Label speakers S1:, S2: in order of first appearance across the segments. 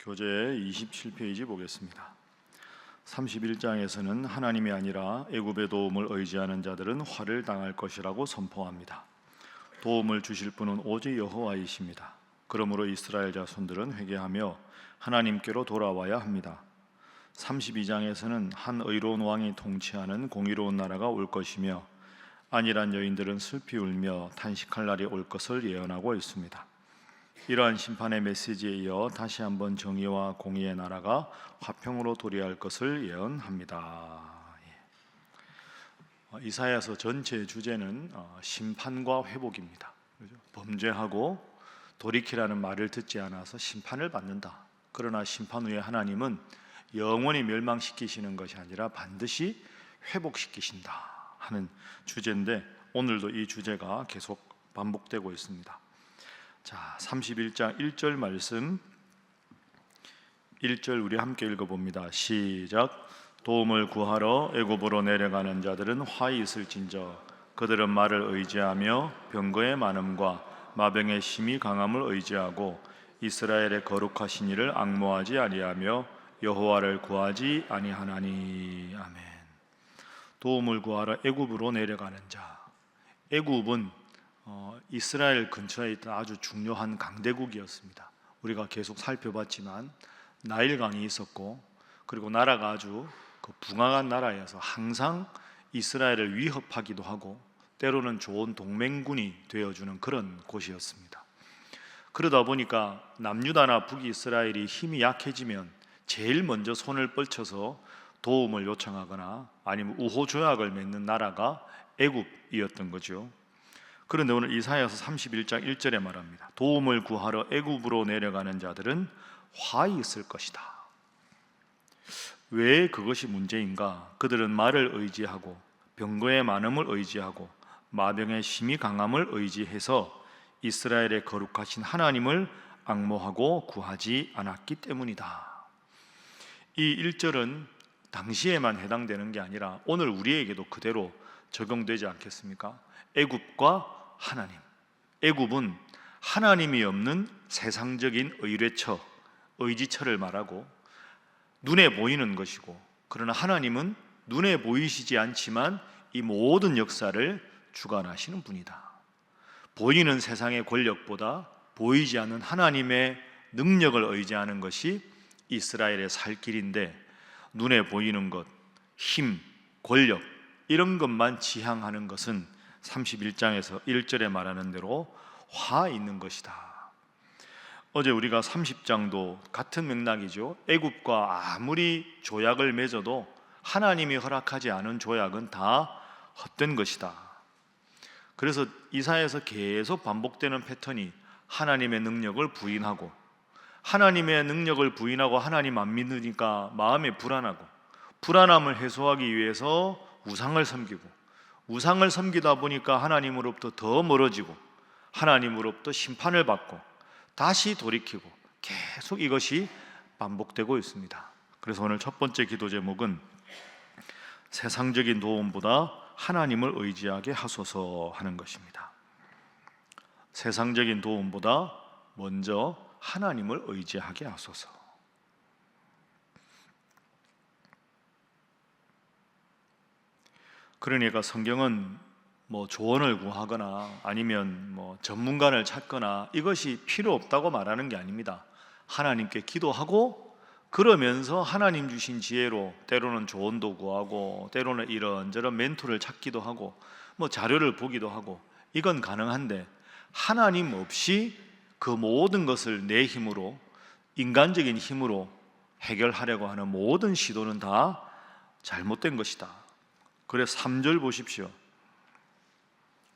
S1: 교재 27페이지 보겠습니다. 31장에서는 하나님이 아니라 애굽의 도움을 의지하는 자들은 화를 당할 것이라고 선포합니다. 도움을 주실 분은 오직 여호와이십니다. 그러므로 이스라엘 자손들은 회개하며 하나님께로 돌아와야 합니다. 32장에서는 한 의로운 왕이 통치하는 공의로운 나라가 올 것이며 안일한 여인들은 슬피 울며 탄식할 날이 올 것을 예언하고 있습니다. 이러한 심판의 메시지에 이어 다시 한번 정의와 공의의 나라가 화평으로 도래할 것을 예언합니다. 이사야서 전체 주제는 심판과 회복입니다. 범죄하고 돌이키라는 말을 듣지 않아서 심판을 받는다. 그러나 심판 후에 하나님은 영원히 멸망시키시는 것이 아니라 반드시 회복시키신다 하는 주제인데, 오늘도 이 주제가 계속 반복되고 있습니다. 자, 31장 1절 말씀, 1절 우리 함께 읽어봅니다. 시작. 도움을 구하러 애굽으로 내려가는 자들은 화히 있을진저 그들은 말을 의지하며 병거의 많음과 마병의 심히 강함을 의지하고 이스라엘의 거룩하신 이를 앙모하지 아니하며 여호와를 구하지 아니하나니. 아멘. 도움을 구하러 애굽으로 내려가는 자. 애굽은 이스라엘 근처에 있던 아주 중요한 강대국이었습니다. 우리가 계속 살펴봤지만 나일강이 있었고, 그리고 나라가 아주 붕악한 나라여서 항상 이스라엘을 위협하기도 하고 때로는 좋은 동맹군이 되어주는 그런 곳이었습니다. 그러다 보니까 남유다나 북이스라엘이 힘이 약해지면 제일 먼저 손을 뻗쳐서 도움을 요청하거나 아니면 우호 조약을 맺는 나라가 애굽이었던 거죠. 그런데 오늘 이사야서 31장 1절에 말합니다. 도움을 구하러 애굽으로 내려가는 자들은 화히 있을 것이다. 왜 그것이 문제인가? 그들은 말을 의지하고 병거의 많음을 의지하고 마병의 심히 강함을 의지해서 이스라엘의 거룩하신 하나님을 앙모하고 구하지 않았기 때문이다. 이 1절은 당시에만 해당되는 게 아니라 오늘 우리에게도 그대로 적용되지 않겠습니까? 애굽과 하나님. 애굽은 하나님이 없는 세상적인 의뢰처, 의지처를 말하고 눈에 보이는 것이고, 그러나 하나님은 눈에 보이시지 않지만 이 모든 역사를 주관하시는 분이다. 보이는 세상의 권력보다 보이지 않는 하나님의 능력을 의지하는 것이 이스라엘의 살 길인데, 눈에 보이는 것, 힘, 권력 이런 것만 지향하는 것은 31장에서 1절에 말하는 대로 화 있는 것이다. 어제 우리가 30장도 같은 맥락이죠. 애굽과 아무리 조약을 맺어도 하나님이 허락하지 않은 조약은 다 헛된 것이다. 그래서 이사야에서 계속 반복되는 패턴이 하나님의 능력을 부인하고, 하나님의 능력을 부인하고 하나님 안 믿으니까 마음이 불안하고, 불안함을 해소하기 위해서 우상을 섬기고, 우상을 섬기다 보니까 하나님으로부터 더 멀어지고 하나님으로부터 심판을 받고 다시 돌이키고, 계속 이것이 반복되고 있습니다. 그래서 오늘 첫 번째 기도 제목은 세상적인 도움보다 하나님을 의지하게 하소서 하는 것입니다. 세상적인 도움보다 먼저 하나님을 의지하게 하소서. 그러니까 성경은 조언을 구하거나 아니면 전문가를 찾거나 이것이 필요 없다고 말하는 게 아닙니다. 하나님께 기도하고 그러면서 하나님 주신 지혜로 때로는 조언도 구하고 때로는 이런저런 멘토를 찾기도 하고 자료를 보기도 하고, 이건 가능한데 하나님 없이 그 모든 것을 내 힘으로, 인간적인 힘으로 해결하려고 하는 모든 시도는 다 잘못된 것이다. 그래서 3절 보십시오.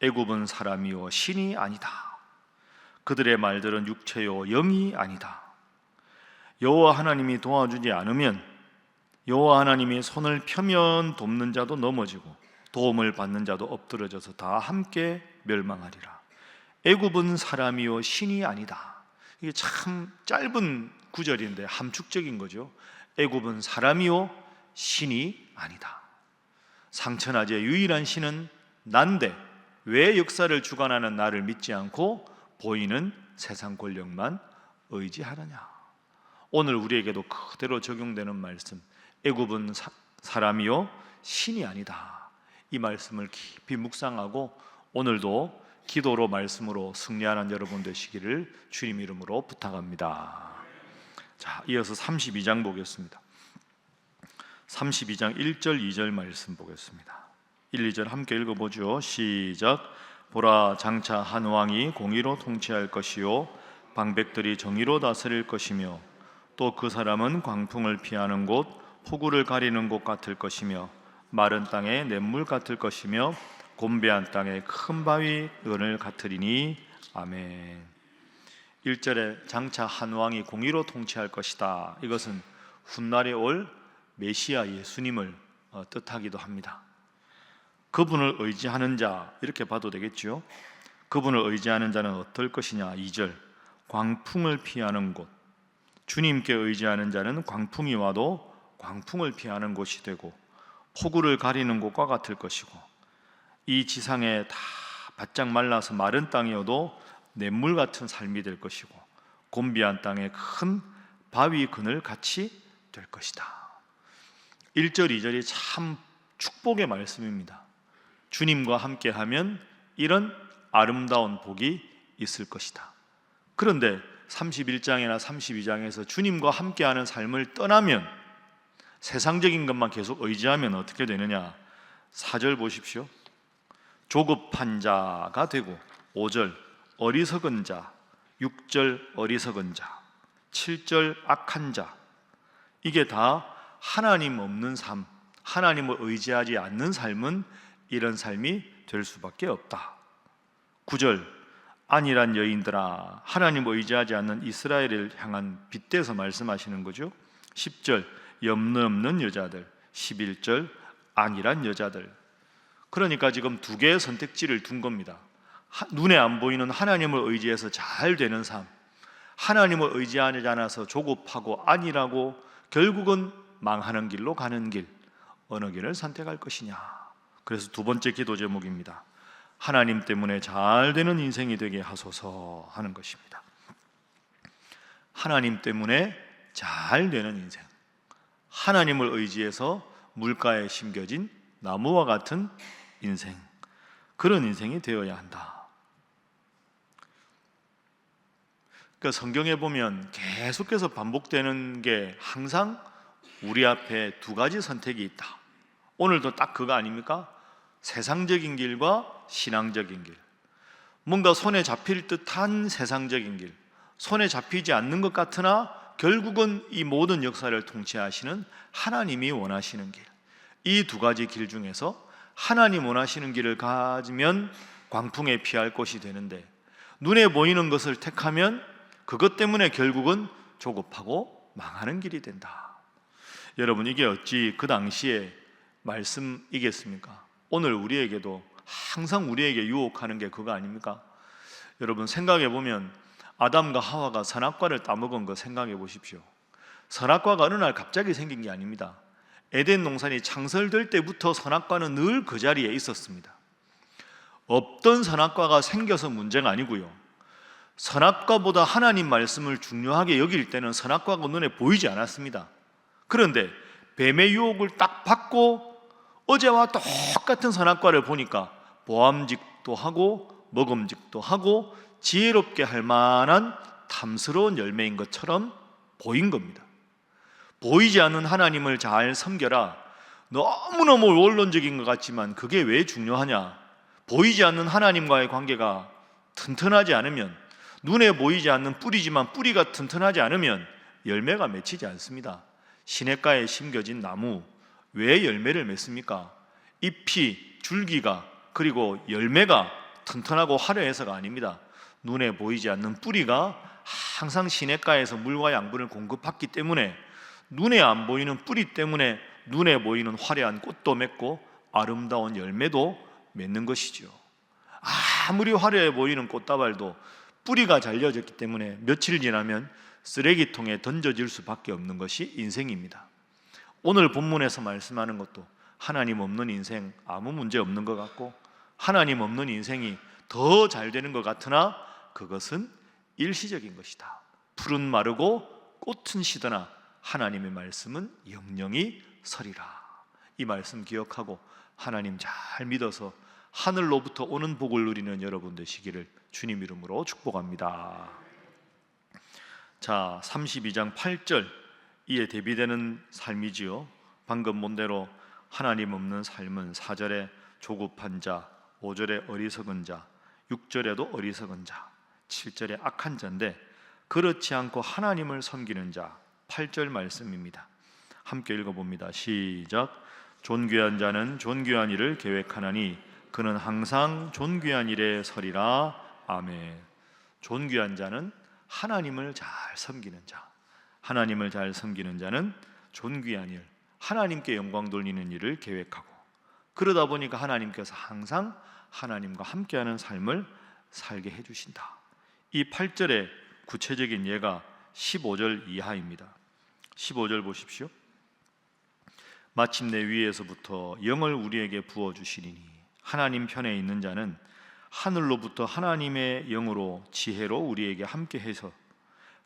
S1: 애굽은 사람이요 신이 아니다. 그들의 말들은 육체요 영이 아니다. 여호와 하나님이 도와주지 않으면 여호와 하나님이 손을 펴면 돕는 자도 넘어지고 도움을 받는 자도 엎드러져서 다 함께 멸망하리라. 애굽은 사람이요 신이 아니다. 이게 참 짧은 구절인데 함축적인 거죠. 애굽은 사람이요 신이 아니다. 상천하지의 유일한 신은 난데 왜 역사를 주관하는 나를 믿지 않고 보이는 세상 권력만 의지하느냐? 오늘 우리에게도 그대로 적용되는 말씀, 애굽은 사람이요 신이 아니다. 이 말씀을 깊이 묵상하고 오늘도 기도로 말씀으로 승리하는 여러분 되시기를 주님 이름으로 부탁합니다. 자, 이어서 32장 보겠습니다. 32장 1절 2절 말씀 보겠습니다. 1, 2절 함께 읽어보죠. 시작. 보라, 장차 한 왕이 공의로 통치할 것이요 방백들이 정의로 다스릴 것이며 또 그 사람은 광풍을 피하는 곳, 폭우를 가리는 곳 같을 것이며 마른 땅에 냇물 같을 것이며 곤배한 땅에 큰 바위 은을 같으리니. 아멘. 1절에 장차 한 왕이 공의로 통치할 것이다. 이것은 훗날에 올 메시아 예수님을 뜻하기도 합니다. 그분을 의지하는 자, 이렇게 봐도 되겠죠. 그분을 의지하는 자는 어떨 것이냐. 2절, 광풍을 피하는 곳. 주님께 의지하는 자는 광풍이 와도 광풍을 피하는 곳이 되고 폭우를 가리는 곳과 같을 것이고, 이 지상에 다 바짝 말라서 마른 땅이어도 냇물 같은 삶이 될 것이고 곤비한 땅에 큰 바위 그늘 같이 될 것이다. 1절 2절이 참 축복의 말씀입니다. 주님과 함께하면 이런 아름다운 복이 있을 것이다. 그런데 31장이나 32장에서 주님과 함께하는 삶을 떠나면, 세상적인 것만 계속 의지하면 어떻게 되느냐. 4절 보십시오. 조급한 자가 되고, 5절 어리석은 자, 6절 어리석은 자, 7절 악한 자. 이게 다 하나님 없는 삶, 하나님을 의지하지 않는 삶은 이런 삶이 될 수밖에 없다. 9절 안일한 여인들아, 하나님을 의지하지 않는 이스라엘을 향한 빗대서 말씀하시는 거죠. 10절 염려 없는 여자들, 11절 안일한 여자들. 그러니까 지금 두 개의 선택지를 둔 겁니다. 눈에 안 보이는 하나님을 의지해서 잘 되는 삶, 하나님을 의지하지 않아서 조급하고 안일하고 결국은 망하는 길로 가는 길, 어느 길을 선택할 것이냐. 그래서 두 번째 기도 제목입니다. 하나님 때문에 잘 되는 인생이 되게 하소서 하는 것입니다. 하나님 때문에 잘 되는 인생, 하나님을 의지해서 물가에 심겨진 나무와 같은 인생, 그런 인생이 되어야 한다. 그러니까 성경에 보면 계속해서 반복되는 게 항상 우리 앞에 두 가지 선택이 있다. 오늘도 딱 그거 아닙니까? 세상적인 길과 신앙적인 길. 뭔가 손에 잡힐 듯한 세상적인 길, 손에 잡히지 않는 것 같으나 결국은 이 모든 역사를 통치하시는 하나님이 원하시는 길. 이 두 가지 길 중에서 하나님 원하시는 길을 가지면 광풍에 피할 곳이 되는데, 눈에 보이는 것을 택하면 그것 때문에 결국은 조급하고 망하는 길이 된다. 여러분, 이게 어찌 그 당시에 말씀이겠습니까? 오늘 우리에게도 항상 우리에게 유혹하는 게 그거 아닙니까? 여러분, 생각해 보면 아담과 하와가 선악과를 따먹은 거 생각해 보십시오. 선악과가 어느 날 갑자기 생긴 게 아닙니다. 에덴 동산이 창설될 때부터 선악과는 늘 그 자리에 있었습니다. 없던 선악과가 생겨서 문제가 아니고요, 선악과보다 하나님 말씀을 중요하게 여길 때는 선악과가 눈에 보이지 않았습니다. 그런데 뱀의 유혹을 딱 받고 어제와 똑같은 선악과를 보니까 보암직도 하고 먹음직도 하고 지혜롭게 할 만한 탐스러운 열매인 것처럼 보인 겁니다. 보이지 않는 하나님을 잘 섬겨라. 너무너무 원론적인 것 같지만 그게 왜 중요하냐? 보이지 않는 하나님과의 관계가 튼튼하지 않으면, 눈에 보이지 않는 뿌리지만 뿌리가 튼튼하지 않으면 열매가 맺히지 않습니다. 시냇가에 심겨진 나무, 왜 열매를 맺습니까? 잎이, 줄기가, 그리고 열매가 튼튼하고 화려해서가 아닙니다. 눈에 보이지 않는 뿌리가 항상 시냇가에서 물과 양분을 공급했기 때문에, 눈에 안 보이는 뿌리 때문에 눈에 보이는 화려한 꽃도 맺고 아름다운 열매도 맺는 것이죠. 아무리 화려해 보이는 꽃다발도 뿌리가 잘려졌기 때문에 며칠 지나면 쓰레기통에 던져질 수밖에 없는 것이 인생입니다. 오늘 본문에서 말씀하는 것도 하나님 없는 인생 아무 문제 없는 것 같고, 하나님 없는 인생이 더 잘 되는 것 같으나 그것은 일시적인 것이다. 풀은 마르고 꽃은 시드나 하나님의 말씀은 영영이 서리라. 이 말씀 기억하고 하나님 잘 믿어서 하늘로부터 오는 복을 누리는 여러분 되시기를 주님 이름으로 축복합니다. 자, 32장 8절 이에 대비되는 삶이지요. 방금 본대로 하나님 없는 삶은 4절에 조급한 자, 5절에 어리석은 자, 6절에도 어리석은 자, 7절에 악한 자인데 그렇지 않고 하나님을 섬기는 자, 8절 말씀입니다. 함께 읽어봅니다. 시작. 존귀한 자는 존귀한 일을 계획하나니 그는 항상 존귀한 일에 서리라. 아멘. 존귀한 자는 하나님을 잘 섬기는 자, 하나님을 잘 섬기는 자는 존귀한 일, 하나님께 영광 돌리는 일을 계획하고, 그러다 보니까 하나님께서 항상 하나님과 함께하는 삶을 살게 해주신다. 이 8절의 구체적인 예가 15절 이하입니다. 15절 보십시오. 마침내 위에서부터 영을 우리에게 부어주시리니 하나님 편에 있는 자는 하늘로부터 하나님의 영으로 지혜로 우리에게 함께해서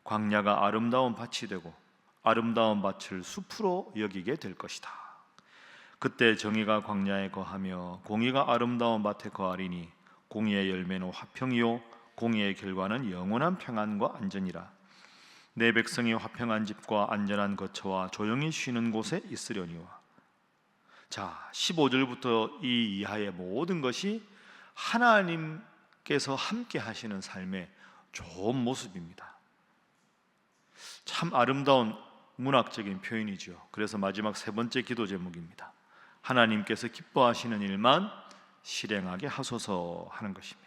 S1: 광야가 아름다운 밭이 되고 아름다운 밭을 숲으로 여기게 될 것이다. 그때 정의가 광야에 거하며 공의가 아름다운 밭에 거하리니 공의의 열매는 화평이요 공의의 결과는 영원한 평안과 안전이라. 내 백성이 화평한 집과 안전한 거처와 조용히 쉬는 곳에 있으려니와. 자, 15절부터 이 이하의 모든 것이 하나님께서 함께 하시는 삶의 좋은 모습입니다. 참 아름다운 문학적인 표현이죠. 그래서 마지막 세 번째 기도 제목입니다. 하나님께서 기뻐하시는 일만 실행하게 하소서 하는 것입니다.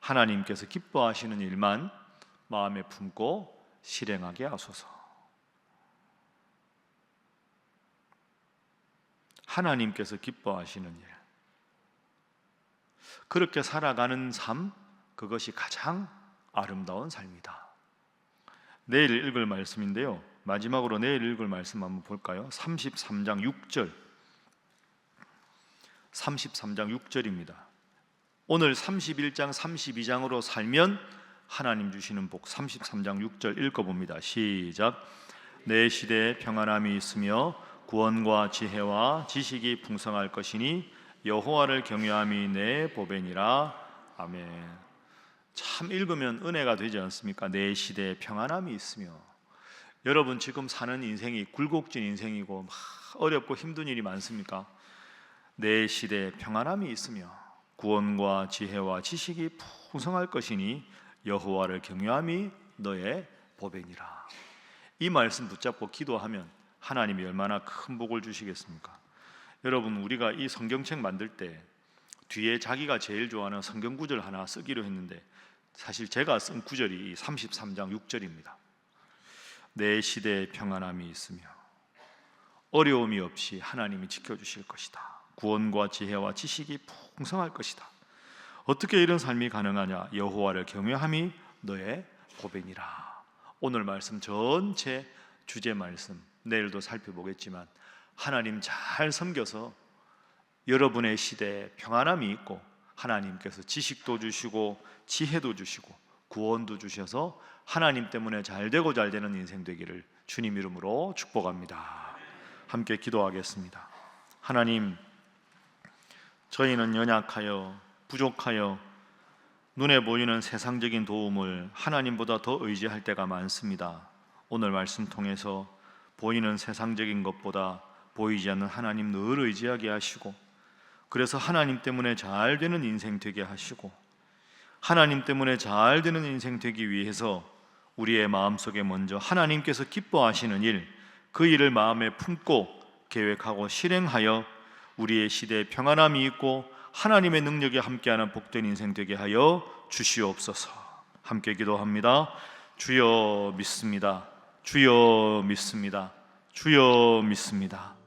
S1: 하나님께서 기뻐하시는 일만 마음에 품고 실행하게 하소서. 하나님께서 기뻐하시는 일, 그렇게 살아가는 삶, 그것이 가장 아름다운 삶이다. 내일 읽을 말씀인데요, 마지막으로 내일 읽을 말씀 한번 볼까요? 33장 6절 33장 6절입니다. 오늘 31장 32장으로 살면 하나님 주시는 복, 33장 6절 읽어봅니다. 시작. 내 시대에 평안함이 있으며 구원과 지혜와 지식이 풍성할 것이니 여호와를 경외함이 내 보배니라. 아멘. 참 읽으면 은혜가 되지 않습니까? 내 시대에 평안함이 있으며. 여러분 지금 사는 인생이 굴곡진 인생이고 막 어렵고 힘든 일이 많습니까? 내 시대에 평안함이 있으며 구원과 지혜와 지식이 풍성할 것이니 여호와를 경외함이 너의 보배니라. 이 말씀 붙잡고 기도하면 하나님이 얼마나 큰 복을 주시겠습니까? 여러분, 우리가 이 성경책 만들 때 뒤에 자기가 제일 좋아하는 성경 구절 하나 쓰기로 했는데 사실 제가 쓴 구절이 33장 6절입니다. 내 시대에 평안함이 있으며 어려움이 없이 하나님이 지켜주실 것이다. 구원과 지혜와 지식이 풍성할 것이다. 어떻게 이런 삶이 가능하냐? 여호와를 경외함이 너의 보배니라. 오늘 말씀 전체 주제 말씀 내일도 살펴보겠지만 하나님 잘 섬겨서 여러분의 시대에 평안함이 있고 하나님께서 지식도 주시고 지혜도 주시고 구원도 주셔서 하나님 때문에 잘 되고 잘 되는 인생 되기를 주님 이름으로 축복합니다. 함께 기도하겠습니다. 하나님, 저희는 연약하여 부족하여 눈에 보이는 세상적인 도움을 하나님보다 더 의지할 때가 많습니다. 오늘 말씀 통해서 보이는 세상적인 것보다 보이지 않는 하나님 늘 의지하게 하시고, 그래서 하나님 때문에 잘 되는 인생 되게 하시고, 하나님 때문에 잘 되는 인생 되기 위해서 우리의 마음속에 먼저 하나님께서 기뻐하시는 일, 그 일을 마음에 품고 계획하고 실행하여 우리의 시대에 평안함이 있고 하나님의 능력이 함께하는 복된 인생 되게 하여 주시옵소서. 함께 기도합니다. 주여 믿습니다. 주여 믿습니다. 주여 믿습니다.